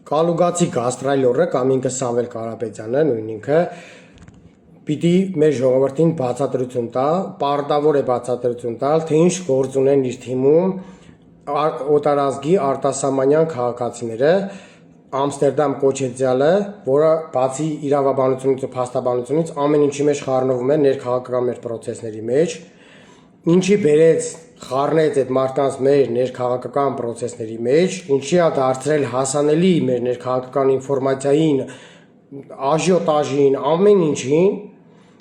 Կալուգացի գաստրայլորը կամ ինքը Սամվել Կարապետյանը նույն ինքը պիտի մեր ժողովրդին բացատրություն տա, պարտավոր է բացատրություն տալ, թե ինչ գործ ունեն իր թիմում օտարազգի արտասահմանյան քաղաքացիները, Ամստերդամ կոչեցյալը, որը բացի իրավաբանությունից ու փաստաբանությունից ամեն ինչի մեջ խառնվում է ներքաղաքական մեր պրոցեսների մեջ, ինչի բերեց խառնեց այդ մարդկանց մեր ներքաղաքական պրոցեսների մեջ, ինչի է դարձրել հասանելի մեր ներքաղաքական ինֆորմացիային, աժիոտաժին, ամեն ինչին,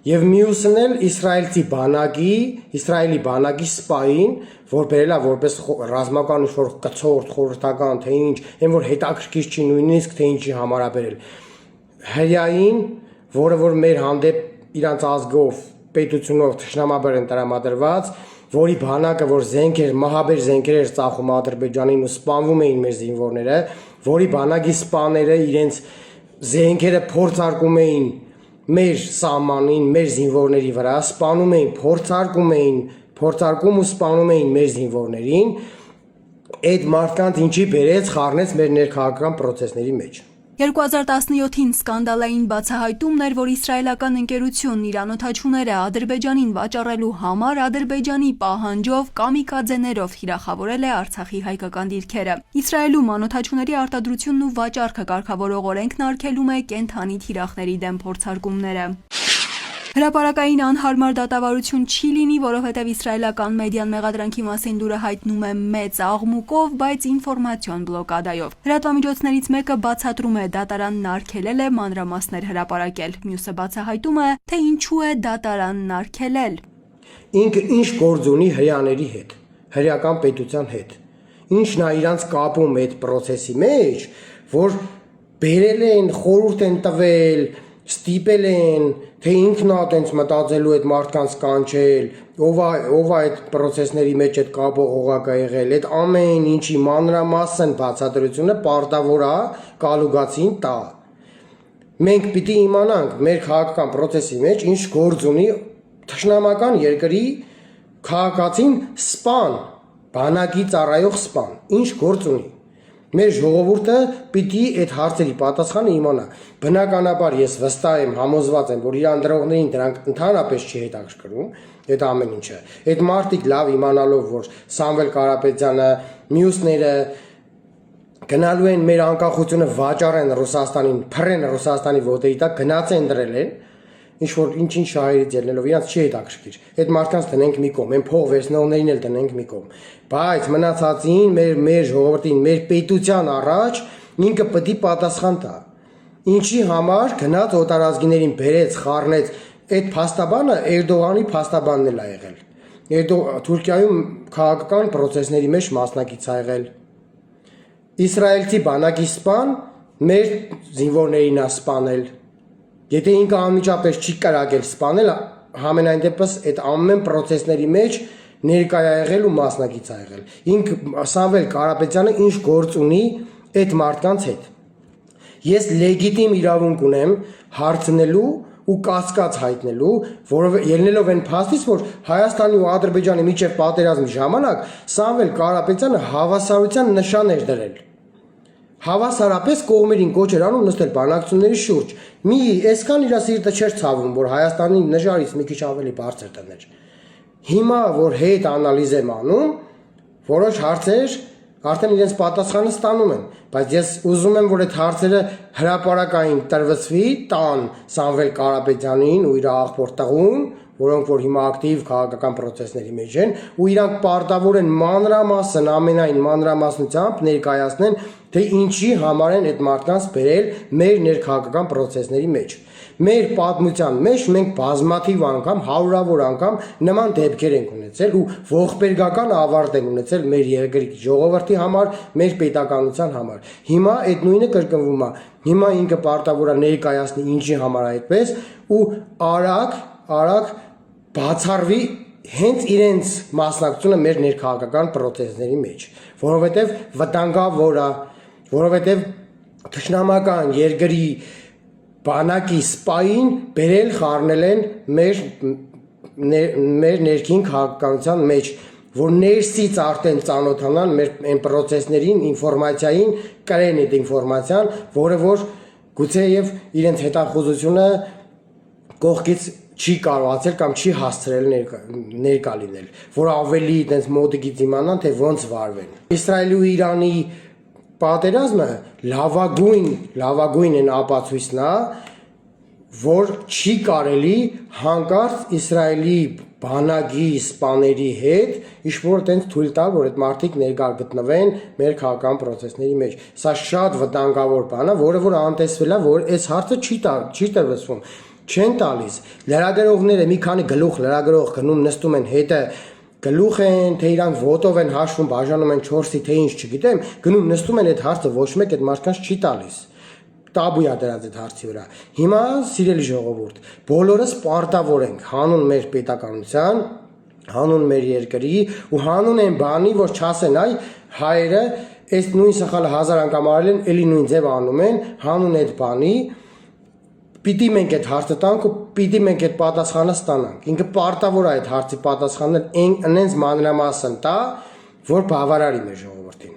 եւ մյուսն էլ Իսրայելի բանակի սպային, որ բերել է որպես ռազմական ինչ-որ կցորդ, խորհրդական, թե ինչ, այն որ հետաքրքիր չի նույնիսկ, թե ինչի համար է բերել։ Հրեային, որը որ մեր հանդեպ իրանց ազգով, պետությունով թշնամաբար են տրամադրված, որի բանակը, որ զենքեր, մահաբեր զենքեր էր ծախում Ադրբեջանին ու սպանվում էին մեր զինվորները, որի բանակի սպաները իրենց զենքերը փորձարկում էին մեր սահմանին, մեր զինվորների վրա, սպանում էին, փորձարկում ու սպանում էին մեր զինվորներին, այդ մարդկանց ինչի բերեց խառնեց մեր ներքաղաքական պրոցեսների մեջ։ 2017-ին սկանդալային բացահայտումն էր, որ իսրայելական ընկերությունն իր անօդաչուները Ադրբեջանին վաճառելու համար Ադրբեջանի պահանջով կամիկաձեներով թիրախավորել է Արցախի հայկական դիրքերը։ Իսրայելում անօդաչուների արտադրությունն ու վաճառքը կարգավորող օրենքն արգելում է կենդանի թիրախների դեմ փորձարկումները։ Հրապարակային անհարմար դատավարություն չի լինի, որովհետև իսրայելական մեդիան մեղադրանքի մասին լուրը հայտնում է մեծ աղմուկով, բայց ինֆորմացիոն բլոկադայով։ Լրատվամիջոցներից մեկը բացատրում է դատարանն արգելել է մանրամասներ հրապարակել, մյուսը բացահայտում է, թե ինչու է դատարանն արգելել։ Ինքը ինչ գործ ունի հրեաների հետ, հրեական պետության հետ։ Ինչն է իրանց կապում այդ process-ի մեջ, որ բերել են, խորհուրդ են տվել, ստիպել են, թե ինքն է այտենց մտածելու այդ մարդկանց կանչել, ով է այդ process-ների մեջ այդ կապող օղակը եղել, այդ ամեն ինչի մանրամասն բացատրությունը պարտավոր է կալուգացին տա։ Մենք պիտի իմանանք մեր քաղաքական process-ի մեջ ինչ գործ ունի թշնամական երկրի քաղաքացին սպան, բանակի ծառայող սպան, ինչ գործ ունի։ Մեր ժողովուրդը պիտի այդ հարցերի պատասխանը իմանա։ Բնականաբար ես վստահ եմ, համոզված եմ, որ իրան դրողներին դրանք ընդհանրապես չի հետաքրքրում, այդ ամեն ինչը։ Այդ մարդիկ լավ իմանալով, որ Սամվել Կարապետյանը, մյուսները գնալու են մեր անկախությունը վաճառեն Ռուսաստանին, փռեն Ռուսաստանի ոտերի տակ, գնաց են դրել են, ինչ-որ շահերից ելնելով իրանց չի հետաքրքիր։ Այդ մարդկանց տնենք մի կողմ, այն փող վերցնողներին էլ տնենք մի կողմ։ Բայց մնացածին մեր ժողովրդին, մեր պետության առաջ ինքը պետք է պատասխան տա։ Ինչի համար գնաց օտարազգիներին բերեց, խառնեց, այդ փաստաբանը Էրդողանի փաստաբանն էլ ա եղել։ Թուրքիայում քաղաքական process-ների մեջ մասնակից ա եղել։ Իսրայելցի բանակի սպան մեր զինվորներին ա սպանել։ Եթե ինքը անմիջապես չի կարողել սպանել, համենայն դեպս այդ ամեն process-ների մեջ ներկայ ա եղել ու մասնակից ա եղել։ Ինքը Սամվել Կարապետյանը ինչ գործ ունի այդ մարդկանց հետ։ Ես լեգիտիմ իրավունք ունեմ հարցնելու ու կասկած հայտնելու, որովհետև ելնելով այն փաստից, որ Հայաստանի ու Ադրբեջանի միջև պատերազմի ժամանակ Սամվել Կարապետյանը հավասարության նշան էր դրել։ Հավասարապես կողմերին կոչ էր անում նստել բանակցությունների շուրջ։ Մի այսքան իր սիրտը չէր ցավում, որ Հայաստանի նժարից մի քիչ ավելի բարձր դներ։ Հիմա որ հետ անալիզ եմ անում, որոշ հարցեր արդեն իրենց պատասխանը ստանում են, բայց ես ուզում եմ, որ այդ հարցերը հրապարակային տրվեցվի տան Սամվել Կարապետյանին ու իր աղբոր տղուն, որոնք որ հիմա ակտիվ քաղաքական process-ների մեջ են, ու իրանք պարտավոր են մանրամասն ամենայն մանրամասնությամբ ներկայացնեն, թե ինչի համար են այդ մարդկանց բերել մեր ներքաղաքական process-ների մեջ։ Մեր պատմության մեջ մենք բազմաթիվ անգամ, հարյուրավոր անգամ նման դեպքեր ենք ունեցել ու ողբերգական ավարտ են ունեցել մեր երկրի ժողովրդի համար, մեր պետականության համար։ Հիմա այդ նույնը կրկնվում է։ Հիմա ինքը պարտավոր է ներկայացնի ինչի համար այդպես ու արագ բացառվի հենց իրենց մասնակցությունը մեր ներքաղաքական process-ների մեջ, որովհետև վտանգավոր է, որովհետև թշնամական երկրի բանակի սպային բերել խառնել են մեր ներքին քաղաքականության մեջ, որ ներսից արդեն ծանոթանան մեր այն process-ներին, ինֆորմացիային, կրեն այդ ինֆորմացիան, որը որ գուցեև իրենց հետախուզությունը կողքից չի կարողացել կամ չի հասցրել ներկա լինել, որ ավելի այդպես մոտիկից իմանան, թե ոնց վարվեն։ Իսրայելի ու Իրանի պատերազմը լավագույն այն ապացույցն է, որ չի կարելի հանկարծ Իսրայելի բանակի սպաների հետ ինչ-որ այդպես թույլ տալ, որ այդ մարդիկ ներկա գտնվեն մեր քաղաքական process-ների մեջ։ Սա շատ վտանգավոր բան է, որը որ անտեսվել է, որ այս հարցը չի տրվեցվում, չեն տալիս։ Լրագրողները մի քանի գլուխ լրագրող գնում նստում են հետը գլուխ են, թե իրանք ոտով են հաշվում, բաժանում են 4-ի, թե ինչ չգիտեմ, գնում նստում են այդ հարցը ոչ մեկ այդ մարդկանց չի տալիս։ Տաբու է դրած այդ հարցի վրա։ Հիմա սիրելի ժողովուրդ, բոլորս պարտավոր ենք հանուն մեր պետականության, հանուն մեր երկրի ու հանուն այն բանի, որ չասեն այ հայերը այս նույն սխալը 1000 անգամ արել են, էլի նույն ձև անում են, հանուն այդ բանի պիտի մենք այդ հարցը տանք ու պիտի մենք այդ պատասխանը ստանանք։ Ինքը պարտավոր է այդ հարցի պատասխանել այնց մանրամասն տա, որ բավարարի մեր ժողովրդին։